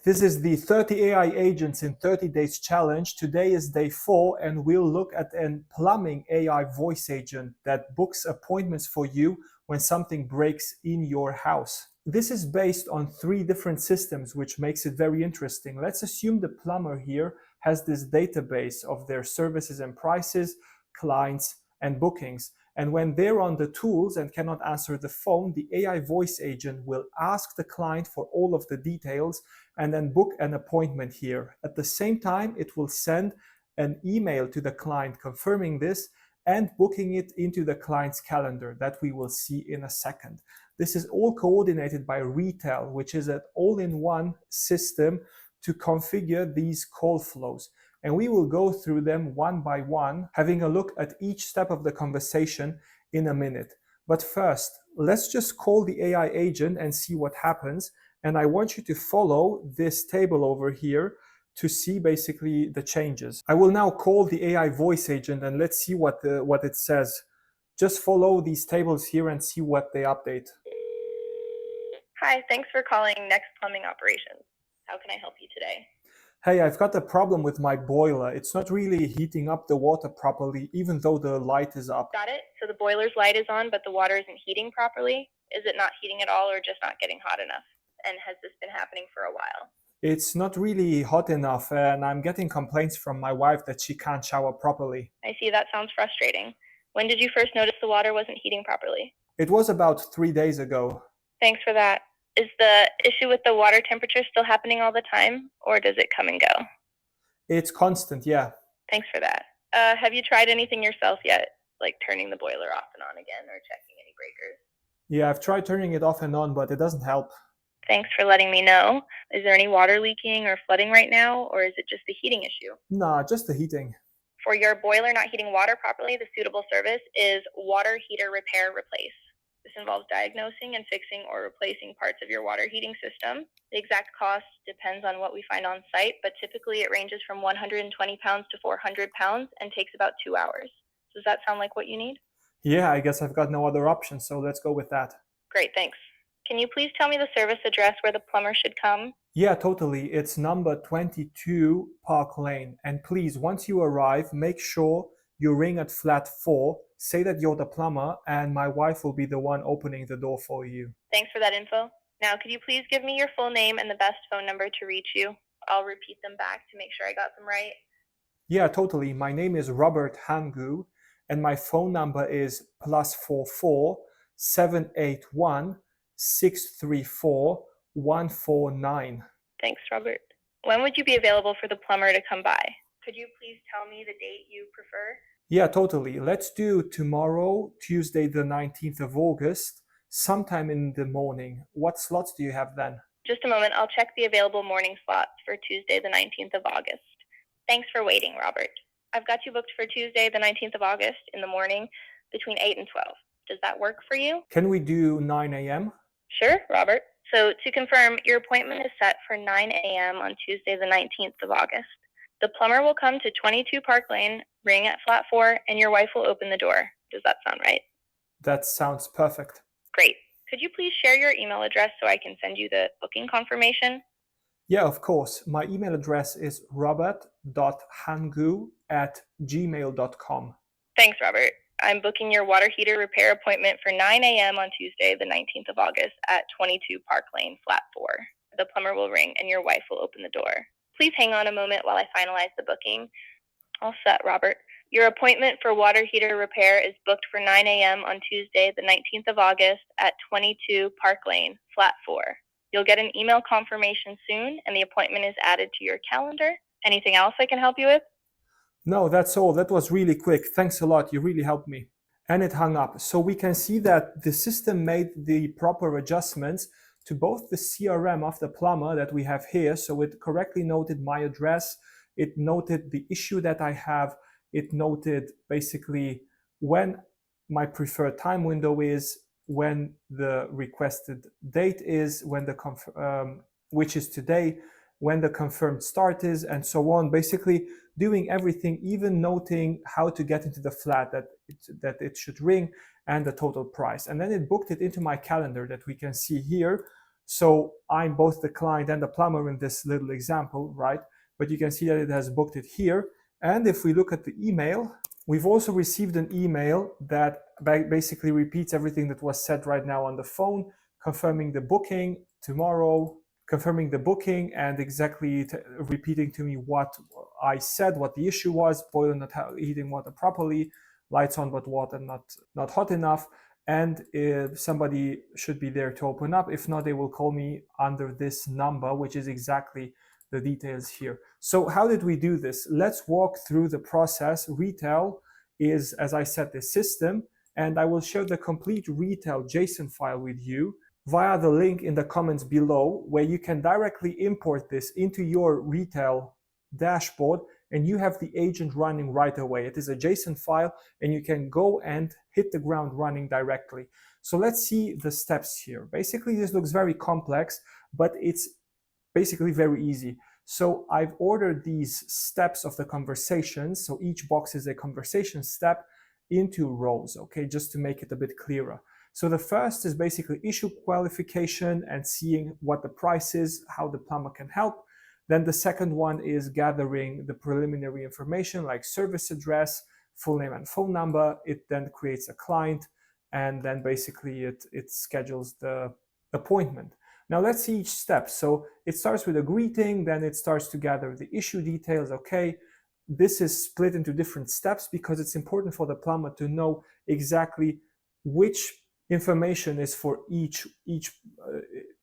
This is the 30 AI Agents in 30 Days Challenge. Today is day 4, and we'll look at a plumbing AI voice agent that books appointments for you when something breaks in your house. This is based on 3 different systems, which makes it very interesting. Let's assume the plumber here has this database of their services and prices, clients, and bookings. And when they're on the tools and cannot answer the phone, the AI voice agent will ask the client for all of the details and then book an appointment here. At the same time, it will send an email to the client confirming this and booking it into the client's calendar that we will see in a second. This is all coordinated by Retell, which is an all-in-one system to configure these call flows. And we will go through them one by one, having a look at each step of the conversation in a minute. But first, let's just call the AI agent and see what happens. And I want you to follow this table over here to see basically the changes. I will now call the AI voice agent and let's see what it says. Just follow these tables here and see what they update. Hi, thanks for calling Next Plumbing Operations. How can I help you today? Hey, I've got a problem with my boiler. It's not really heating up the water properly, even though the light is up. Got it. So the boiler's light is on, but the water isn't heating properly? Is it not heating at all or just not getting hot enough? And has this been happening for a while? It's not really hot enough, and I'm getting complaints from my wife that she can't shower properly. I see, that sounds frustrating. When did you first notice the water wasn't heating properly? It was about 3 days ago. Thanks for that. Is the issue with the water temperature still happening all the time, or does it come and go? It's constant, yeah. Thanks for that. Have you tried anything yourself yet, like turning the boiler off and on again or checking any breakers? Yeah, I've tried turning it off and on, but it doesn't help. Thanks for letting me know. Is there any water leaking or flooding right now, or is it just the heating issue? Nah, just the heating. For your boiler not heating water properly, the suitable service is water heater repair replace. This involves diagnosing and fixing or replacing parts of your water heating system. The exact cost depends on what we find on site, but typically it ranges from 120 pounds to 400 pounds and takes about 2 hours. Does that sound like what you need? Yeah, I guess I've got no other option, so let's go with that. Great, thanks. Can you please tell me the service address where the plumber should come? Yeah, totally. It's number 22 Park Lane. And please, once you arrive, make sure you ring at flat 4, say that you're the plumber, and my wife will be the one opening the door for you. Thanks for that info. Now, could you please give me your full name and the best phone number to reach you? I'll repeat them back to make sure I got them right. Yeah, totally. My name is Robert Hangu, and my phone number is +44 781 634 149. Thanks, Robert. When would you be available for the plumber to come by? Could you please tell me the date you prefer? Yeah, totally. Let's do tomorrow, Tuesday the 19th of August, sometime in the morning. What slots do you have then? Just a moment, I'll check the available morning slots for Tuesday the 19th of August. Thanks for waiting, Robert. I've got you booked for Tuesday the 19th of August in the morning between 8 and 12. Does that work for you? Can we do 9 a.m.? Sure, Robert. So to confirm, your appointment is set for 9 a.m. on Tuesday the 19th of August. The plumber will come to 22 Park Lane, ring at flat 4, and your wife will open the door. Does that sound right? That sounds perfect. Great. Could you please share your email address so I can send you the booking confirmation? Yeah, of course. My email address is robert.hangu@gmail.com. Thanks, Robert. I'm booking your water heater repair appointment for 9 a.m. on Tuesday, the 19th of August at 22 Park Lane, flat 4. The plumber will ring and your wife will open the door. Please hang on a moment while I finalize the booking. All set, Robert. Your appointment for water heater repair is booked for 9 a.m. on Tuesday, the 19th of August at 22 Park Lane, flat 4. You'll get an email confirmation soon, and the appointment is added to your calendar. Anything else I can help you with? No, that's all. That was really quick. Thanks a lot. You really helped me. And it hung up. So we can see that the system made the proper adjustments to both the CRM of the plumber that we have here. So it correctly noted my address. It noted the issue that I have. It noted basically when my preferred time window is, when the requested date is, when the which is today, when the confirmed start is, and so on. Basically doing everything, even noting how to get into the flat that it should ring and the total price. And then it booked it into my calendar that we can see here. So I'm both the client and the plumber in this little example, right? But you can see that it has booked it here. And if we look at the email, we've also received an email that basically repeats everything that was said right now on the phone, confirming the booking tomorrow, confirming the booking, and exactly repeating to me what I said, what the issue was: boiler not heating water properly, lights on but water not hot enough, and if somebody should be there to open up. If not, they will call me under this number, which is exactly the details here. So how did we do this? Let's walk through the process. Retell is, as I said, the system, and I will share the complete Retell JSON file with you via the link in the comments below, where you can directly import this into your Retell dashboard, and you have the agent running right away. It is a JSON file, and you can go and hit the ground running directly. So let's see the steps here. Basically, this looks very complex, but it's basically very easy. So I've ordered these steps of the conversations. So each box is a conversation step into rows, okay, just to make it a bit clearer. So the first is basically issue qualification and seeing what the price is, how the plumber can help. Then the second one is gathering the preliminary information like service address, full name and phone number. It then creates a client, and then basically it schedules the appointment. Now let's see each step. So it starts with a greeting, then it starts to gather the issue details. Okay, this is split into different steps because it's important for the plumber to know exactly which information is for each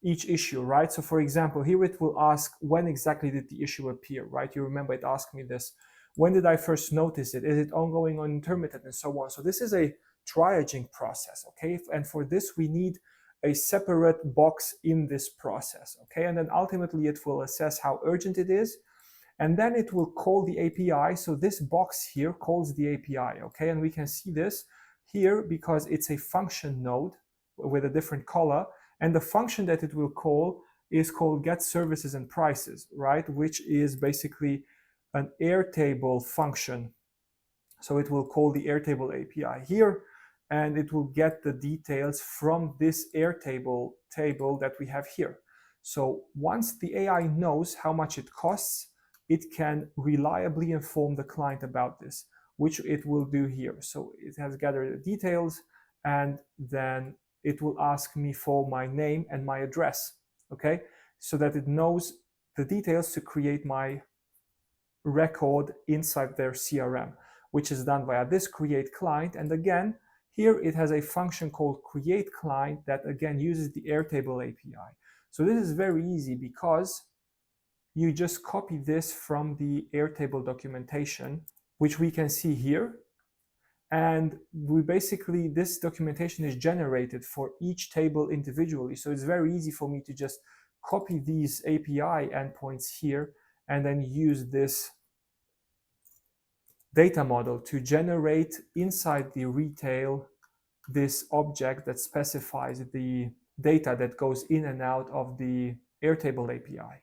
issue, right? So for example, here it will ask, when exactly did the issue appear, right? You remember it asked me this. When did I first notice it? Is it ongoing or intermittent, and so on? So this is a triaging process, okay? And for this, we need a separate box in this process, okay? And then ultimately it will assess how urgent it is, and then it will call the API. So this box here calls the API, okay? And we can see this here because it's a function node with a different color, and the function that it will call is called get services and prices, right? Which is basically an Airtable function. So it will call the Airtable API here, and it will get the details from this Airtable table that we have here. So once the AI knows how much it costs, it can reliably inform the client about this, which it will do here. So it has gathered the details, and then it will ask me for my name and my address, okay? So that it knows the details to create my record inside their CRM, which is done via this create client. And again, here it has a function called create client that again uses the Airtable API. So this is very easy because you just copy this from the Airtable documentation, which we can see here. And we basically, this documentation is generated for each table individually. So it's very easy for me to just copy these API endpoints here and then use this data model to generate inside the Retell this object that specifies the data that goes in and out of the Airtable API,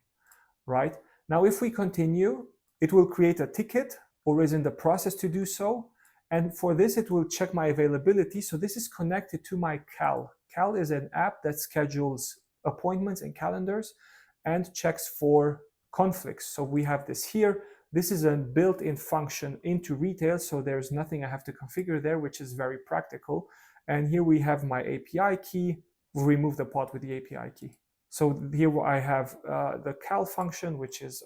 right? Now, if we continue, it will create a ticket or is in the process to do so. And for this, it will check my availability. So this is connected to my Cal. Cal is an app that schedules appointments and calendars and checks for conflicts. So we have this here. This is a built-in function into Retell, so there's nothing I have to configure there, which is very practical. And here we have my API key. We'll remove the part with the API key. So here I have the Cal function, which is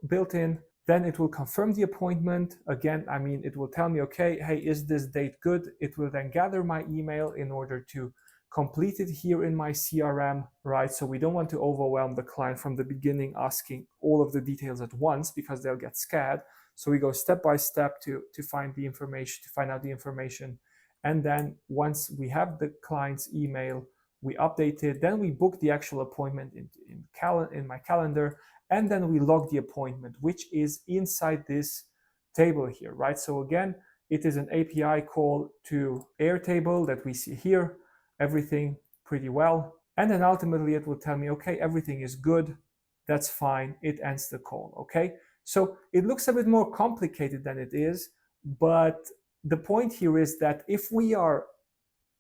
built in. Then it will confirm the appointment. Again, I mean, it will tell me, okay, hey, is this date good? It will then gather my email in order to complete it here in my CRM, right? So we don't want to overwhelm the client from the beginning asking all of the details at once because they'll get scared. So we go step by step to find the information, to find out the information. And then once we have the client's email, we update it, then we book the actual appointment in my calendar, and then we log the appointment, which is inside this table here, right? So again, it is an API call to Airtable that we see here, everything pretty well. And then ultimately it will tell me, okay, everything is good, that's fine, it ends the call, okay? So it looks a bit more complicated than it is, but the point here is that if we are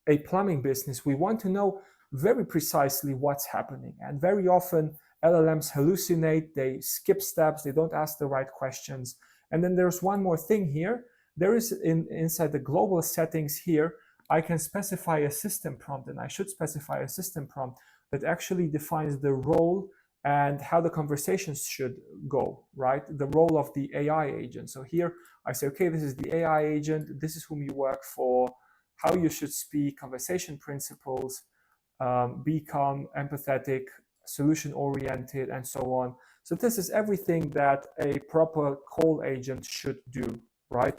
a plumbing business, we want to know very precisely what's happening. And very often LLMs hallucinate, they skip steps, they don't ask the right questions. And then there's one more thing here. There is inside the global settings here, I can specify a system prompt, and I should specify a system prompt that actually defines the role and how the conversations should go, right? The role of the AI agent. So here I say, okay, this is the AI agent, this is whom you work for, how you should speak, conversation principles, be calm, empathetic, solution-oriented, and so on. So this is everything that a proper call agent should do, right?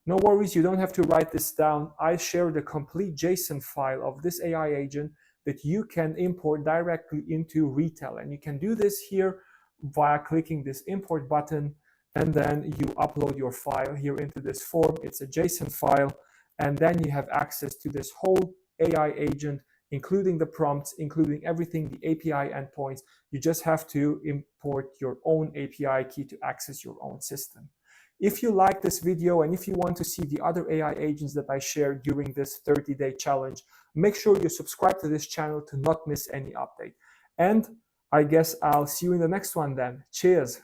No worries, you don't have to write this down. I share the complete JSON file of this AI agent that you can import directly into Retell. And you can do this here via clicking this import button, and then you upload your file here into this form. It's a JSON file, and then you have access to this whole AI agent, including the prompts, including everything, the API endpoints. You just have to import your own API key to access your own system. If you like this video and if you want to see the other AI agents that I share during this 30-day challenge, make sure you subscribe to this channel to not miss any update. And I guess I'll see you in the next one then. Cheers.